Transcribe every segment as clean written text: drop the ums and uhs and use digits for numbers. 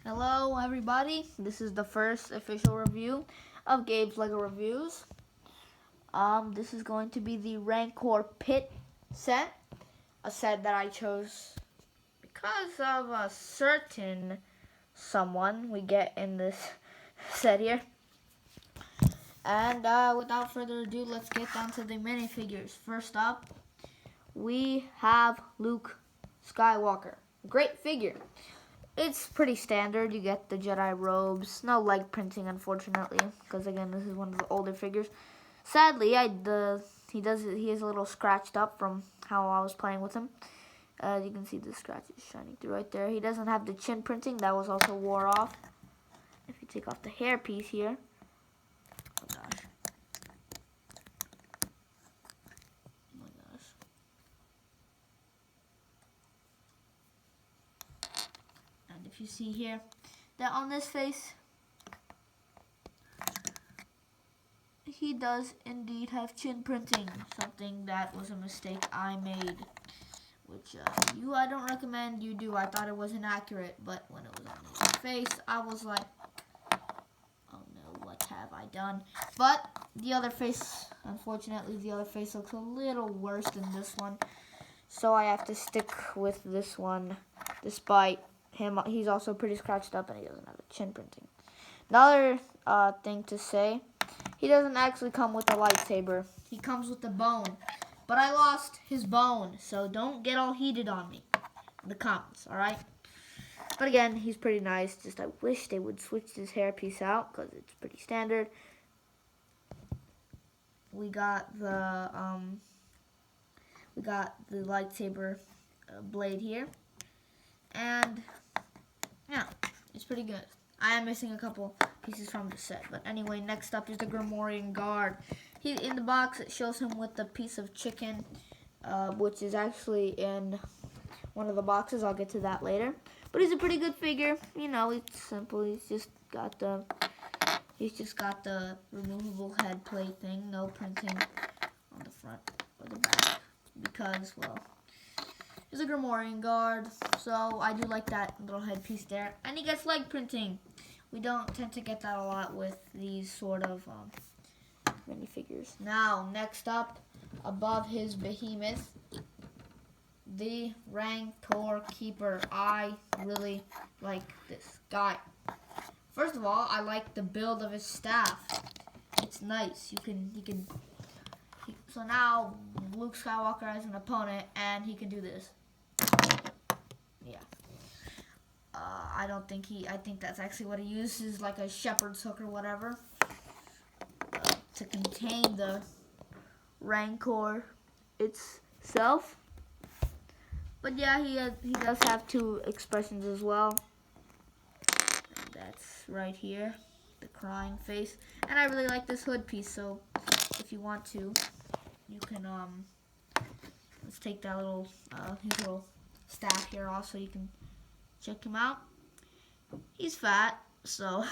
Hello everybody, this is the first official review of Gabe's LEGO Reviews. This is going to be the Rancor Pit set, a set that I chose because of a certain someone we get in this set here. And without further ado, let's get down to the minifigures. First up, we have Luke Skywalker. Great figure. It's pretty standard. You get the Jedi robes. No leg printing, unfortunately, because again, this is one of the older figures. Sadly, he is a little scratched up from how I was playing with him. You can see the scratches shining through right there. He doesn't have the chin printing. That was also wore off. If you take off the hair piece here, oh gosh, oh my gosh. And if you see here, that on this face, he does indeed have chin printing, something that was a mistake I made, which I don't recommend you do. I thought it was inaccurate, but when it was on his face, I was like, oh no, what have I done? But the other face, unfortunately, the other face looks a little worse than this one, so I have to stick with this one, despite him. He's also pretty scratched up and he doesn't have the chin printing. Another thing to say, he doesn't actually come with a lightsaber. He comes with the bone. But I lost his bone, so don't get all heated on me in the comments, alright? But again, he's pretty nice. Just I wish they would switch this hairpiece out because it's pretty standard. We got the lightsaber blade here. And yeah, it's pretty good. I am missing a couple pieces from the set. But anyway, next up is the Gamorrean guard. In the box, it shows him with a piece of chicken, which is actually in one of the boxes. I'll get to that later. But he's a pretty good figure. You know, it's simple. He's just got the removable head plate thing. No printing on the front or the back because, well, he's a Gamorrean guard, so I do like that little headpiece there. And he gets leg printing. We don't tend to get that a lot with these sort of minifigures. Now, next up, above his behemoth, the Rancor Keeper. I really like this guy. First of all, I like the build of his staff. It's nice. So now Luke Skywalker has an opponent, and he can do this. Yeah. I think that's actually what he uses, like a shepherd's hook or whatever, to contain the Rancor itself. But yeah, he does have two expressions as well. And that's right here, the crying face. And I really like this hood piece, so if you want to, you can let's take that little his little staff here also. You can check him out. He's fat, so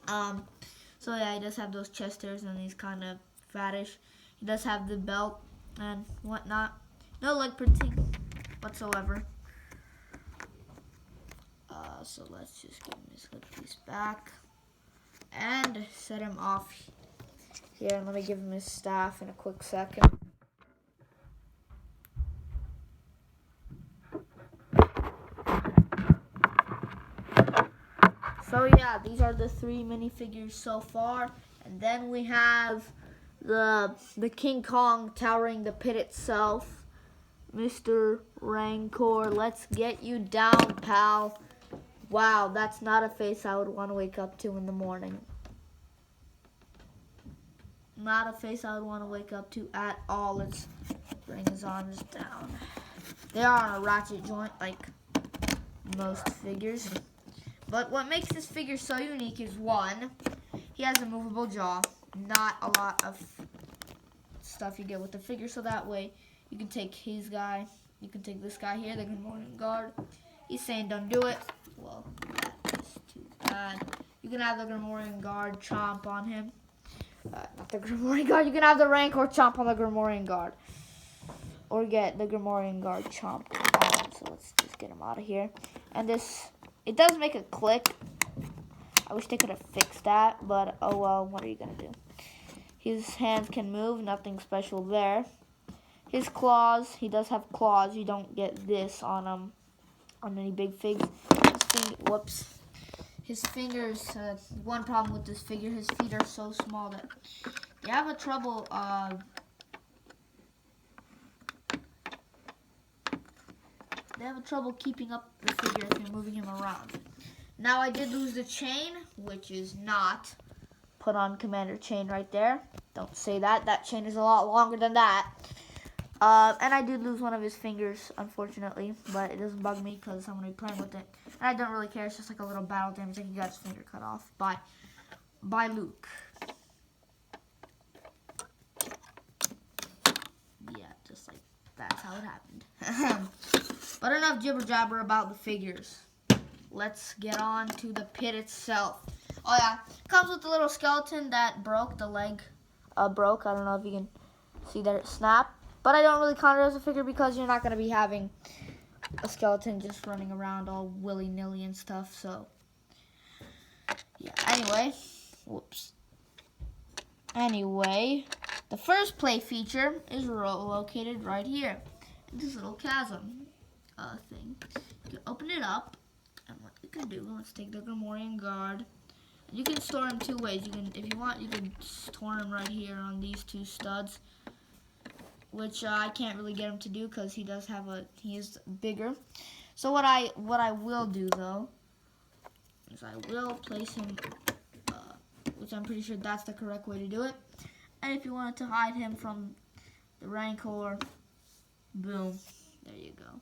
so yeah, he does have those chest hairs and he's kind of fattish. He does have the belt and whatnot. No leg printing whatsoever. So let's just give him his hood piece back and set him off here. And let me give him his staff in a quick second. So yeah, these are the three minifigures so far. And then we have the King Kong towering the pit itself. Mr. Rancor, let's get you down, pal. Wow, that's not a face I would want to wake up to in the morning. Not a face I would want to wake up to at all. Let's bring his arms down. They are on a ratchet joint like most figures. But what makes this figure so unique is, one, he has a movable jaw. Not a lot of stuff you get with the figure, so that way you can take his guy, you can take this guy here, the Gamorrean guard. He's saying don't do it. Well, that is too bad. You can have the Gamorrean guard chomp on him. Not the Gamorrean guard. You can have the Rancor chomp on the Gamorrean guard. Or get the Gamorrean guard chomp on. So let's just get him out of here. And this It does make a click. I wish they could have fixed that, but oh well, what are you going to do? His hands can move, nothing special there. His claws, he does have claws. You don't get this on any big figs. His fingers, one problem with this figure, his feet are so small that you have a trouble, keeping up the figure if you're moving him around. Now I did lose the chain, which is not put on Commander chain right there. Don't say that. That chain is a lot longer than that. And I did lose one of his fingers, unfortunately, but it doesn't bug me because I'm going to be playing with it. And I don't really care. It's just like a little battle damage. Like he got his finger cut off by Luke. Yeah, just like that's how it happened. But enough jibber jabber about the figures. Let's get on to the pit itself. Oh yeah, comes with a little skeleton that broke. The leg broke. I don't know if you can see that it snapped. But I don't really count it as a figure because you're not going to be having a skeleton just running around all willy-nilly and stuff. So, yeah. Anyway, the first play feature is located right here. In this little chasm thing. You can open it up. And what you can do, let's take the Gamorrean guard. You can store him two ways. You can, if you want, you can store him right here on these two studs. Which I can't really get him to do because he is bigger. So what I will do though is I will place him, which I'm pretty sure that's the correct way to do it. And if you wanted to hide him from the Rancor, boom, there you go.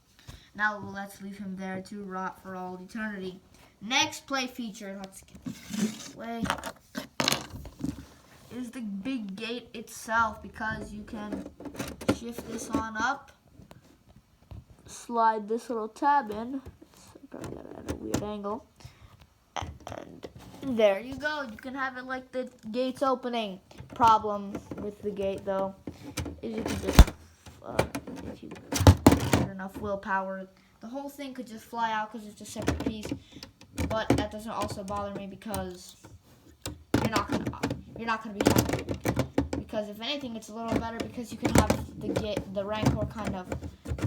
Now let's leave him there to rot for all eternity. Next play feature, let's get this away, is the big gate itself, because you can shift this on up, slide this little tab in, probably got it at a weird angle, and there you go. You can have it like the gate's opening. Problem with the gate though is you can just, if you have enough willpower, the whole thing could just fly out because it's a separate piece, but that doesn't also bother me because you're not gonna be happy. Because if anything, it's a little better because you can have the Rancor kind of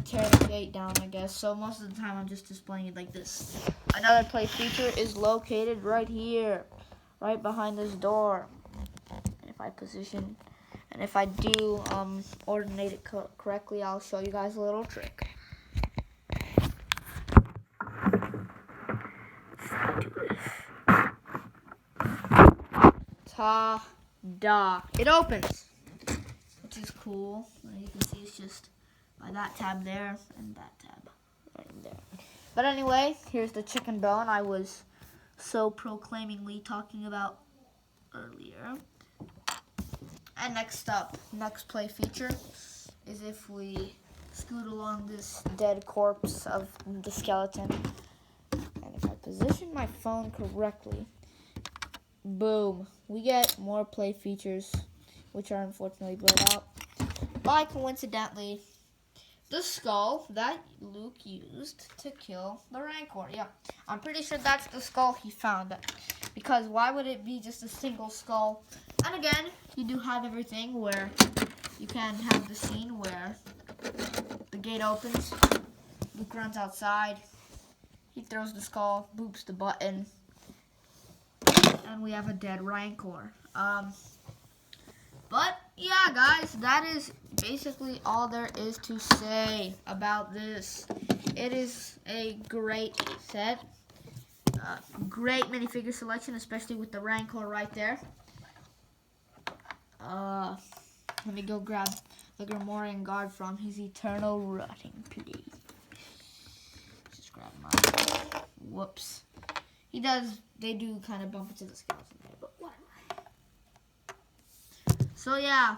tear the gate down, I guess. So most of the time, I'm just displaying it like this. Another play feature is located right here, right behind this door. And if I position, and if I do ordinate it correctly, I'll show you guys a little trick. Ta-da! It opens, which is cool. You can see it's just by that tab there and that tab right there. But anyway, here's the chicken bone I was so proclaimingly talking about earlier. And next play feature is if we scoot along this dead corpse of the skeleton, and if I position my phone correctly, boom, we get more play features, which are unfortunately blurred out by, coincidentally, the skull that Luke used to kill the Rancor. Yeah, I'm pretty sure that's the skull he found, because why would it be just a single skull? And again, you do have everything where you can have the scene where the gate opens, Luke runs outside, he throws the skull, boops the button, and we have a dead Rancor. But yeah, guys, that is basically all there is to say about this. It is a great set. Great minifigure selection, especially with the Rancor right there. Let me go grab the Gamorrean guard from his eternal rotting place. Just grab mine. Whoops. They do kind of bump into the skeleton there, but whatever. So yeah,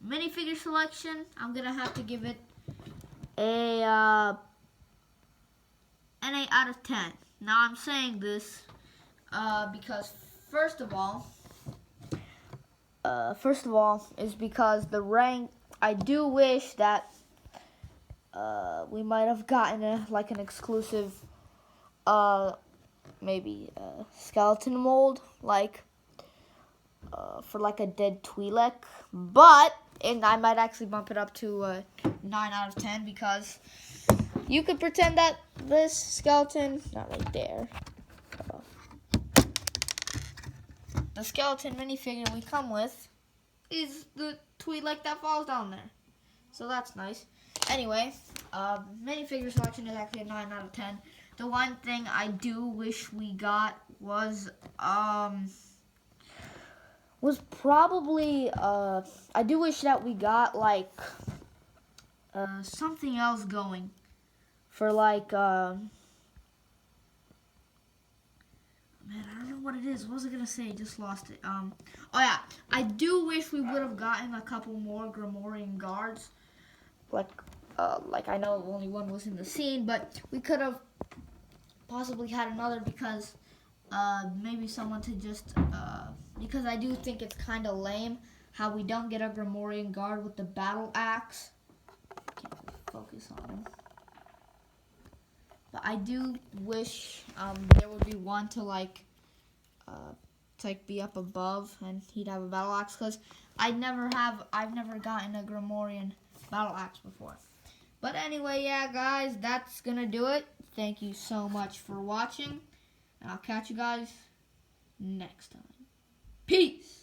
minifigure selection, I'm going to have to give it an 8 out of 10. Now I'm saying this because first of all is because I do wish that we might have gotten an exclusive maybe a skeleton mold, like for like a dead Twi'lek, and I might actually bump it up to 9 out of 10 because you could pretend that this skeleton, not right there, the skeleton minifigure we come with is the Twi'lek that falls down there. So that's nice. Anyway, minifigure selection is actually a 9 out of 10. The one thing I do wish we got was probably I do wish that we got like something else going for like man, I don't know what it is. What was I gonna say? Just lost it. Oh yeah, I do wish we would have gotten a couple more Grimorian guards. Like I know only one was in the scene, but we could have possibly had another because maybe someone to just because I do think it's kind of lame how we don't get a Grimorian guard with the battle axe. Can't really focus on him. But I do wish there would be one to like be up above and he'd have a battle axe because I've never gotten a Grimorian battle axe before. But anyway, yeah guys, that's gonna do it. Thank you so much for watching, and I'll catch you guys next time. Peace!